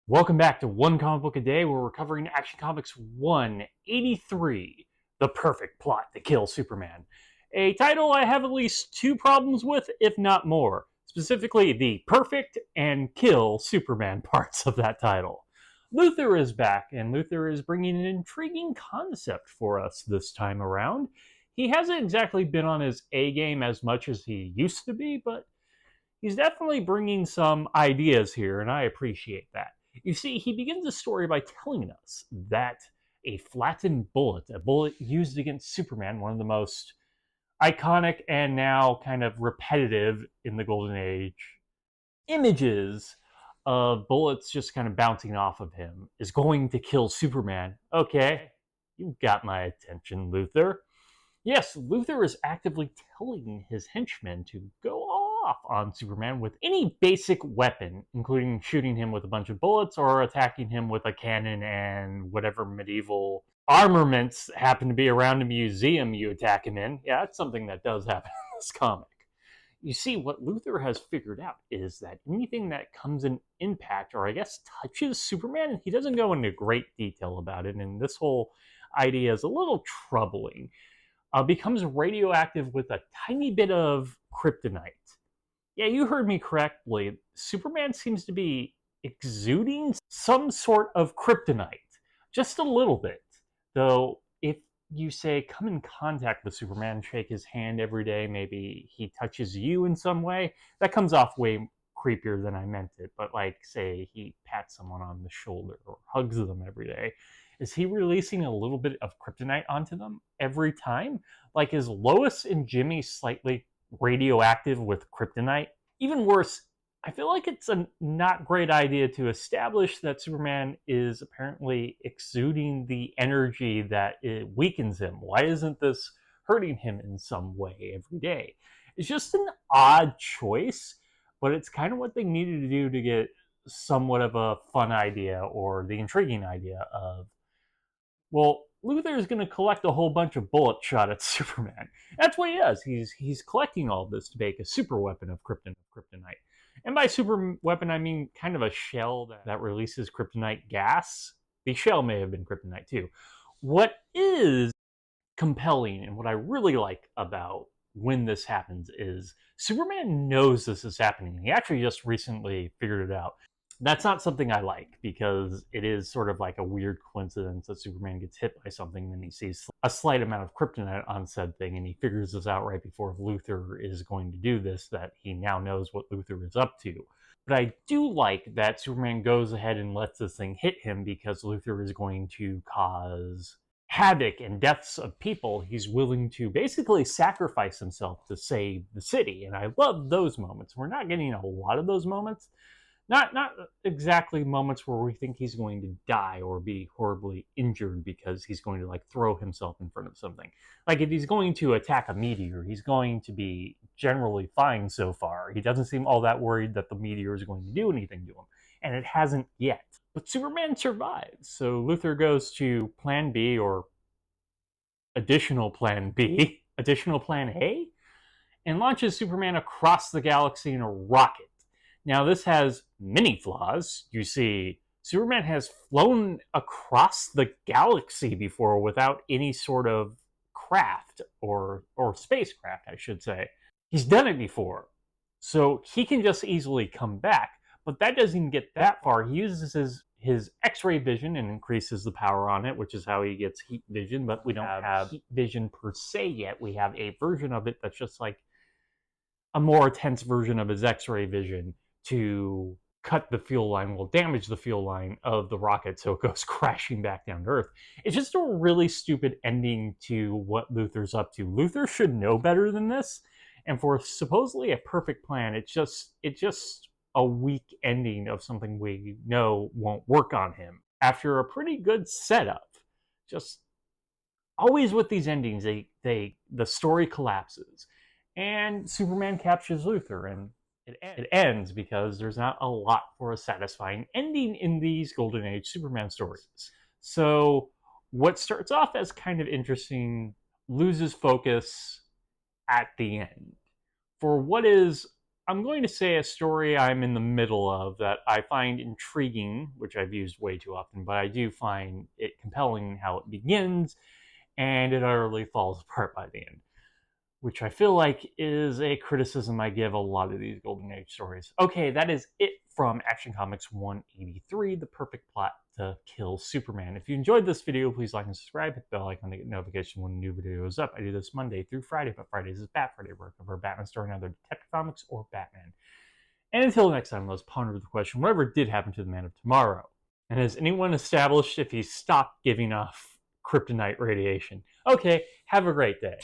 Welcome back to One Comic Book a Day, where we're covering Action Comics 183, The Perfect Plot to Kill Superman. A title I have at least two problems with, if not more. Specifically, the perfect and kill Superman parts of that title. Luthor is back, and Luthor is bringing an intriguing concept for us this time around. He hasn't exactly been on his A game as much as he used to be, but he's definitely bringing some ideas here, and I appreciate that. You see, he begins the story by telling us that a flattened bullet, a bullet used against Superman, one of the most iconic and now kind of repetitive in the Golden Age images of bullets just kind of bouncing off of him, is going to kill Superman. Okay, you've got my attention, Luthor. Yes, Luthor is actively telling his henchmen to go off on Superman with any basic weapon, including shooting him with a bunch of bullets or attacking him with a cannon and whatever medieval armaments happen to be around a museum you attack him in. Yeah, that's something that does happen in this comic. You see, what Luthor has figured out is that anything that comes in impact, or I guess touches Superman, he doesn't go into great detail about it, and this whole idea is a little troubling, becomes radioactive with a tiny bit of kryptonite. Yeah, you heard me correctly. Superman seems to be exuding some sort of kryptonite, just a little bit. Though, if you say come in contact with Superman, shake his hand every day, maybe he touches you in some way, that comes off way creepier than I meant it. But, like, say he pats someone on the shoulder or hugs them every day, is he releasing a little bit of kryptonite onto them every time? Like, is Lois and Jimmy slightly radioactive with kryptonite? Even worse, I feel like it's a not great idea to establish that Superman is apparently exuding the energy that it weakens him. Why isn't this hurting him in some way every day? It's just an odd choice, but it's kind of what they needed to do to get somewhat of a fun idea, or the intriguing idea of, well, Luthor is going to collect a whole bunch of bullets shot at Superman. That's what he does. He's collecting all this to make a super weapon of kryptonite. And by super weapon, I mean kind of a shell that releases kryptonite gas. The shell may have been kryptonite too. What is compelling and what I really like about when this happens is Superman knows this is happening. He actually just recently figured it out. That's not something I like, because it is sort of like a weird coincidence that Superman gets hit by something and he sees a slight amount of kryptonite on said thing, and he figures this out right before Luthor is going to do this, that he now knows what Luthor is up to. But I do like that Superman goes ahead and lets this thing hit him, because Luthor is going to cause havoc and deaths of people. He's willing to basically sacrifice himself to save the city, and I love those moments. We're not getting a lot of those moments. Not exactly moments where we think he's going to die or be horribly injured because he's going to, like, throw himself in front of something. Like, if he's going to attack a meteor, he's going to be generally fine so far. He doesn't seem all that worried that the meteor is going to do anything to him, and it hasn't yet. But Superman survives, so Luthor goes to Plan B, or additional Plan B, additional Plan A, and launches Superman across the galaxy in a rocket. Now, this has many flaws. You see, Superman has flown across the galaxy before without any sort of craft, or spacecraft, I should say. He's done it before, so he can just easily come back. But that doesn't even get that far. He uses his X-ray vision and increases the power on it, which is how he gets heat vision. But we don't have heat vision per se yet. We have a version of it that's just like a more intense version of his X-ray vision to cut the fuel line, will damage the fuel line of the rocket, so it goes crashing back down to Earth. It's just a really stupid ending to what Luthor's up to. Luthor should know better than this, and for supposedly a perfect plan, it's just a weak ending of something we know won't work on him. After a pretty good setup, just always with these endings, the story collapses, and Superman captures Luthor, and it ends because there's not a lot for a satisfying ending in these Golden Age Superman stories. So what starts off as kind of interesting loses focus at the end. For what is I'm going to say a story I'm in the middle of that I find intriguing, which I've used way too often, but I do find it compelling how it begins, and it utterly falls apart by the end, which I feel like is a criticism I give a lot of these Golden Age stories. Okay, that is it from Action Comics 183, The Perfect Plot to Kill Superman. If you enjoyed this video, please like and subscribe, hit the bell icon to get notification when a new video is up. I do this Monday through Friday, but Fridays is Bat Friday, where I cover a Batman story and either Detective Comics or Batman. And until next time, let's ponder the question, whatever did happen to the Man of Tomorrow? And has anyone established if he stopped giving off kryptonite radiation? Okay, have a great day.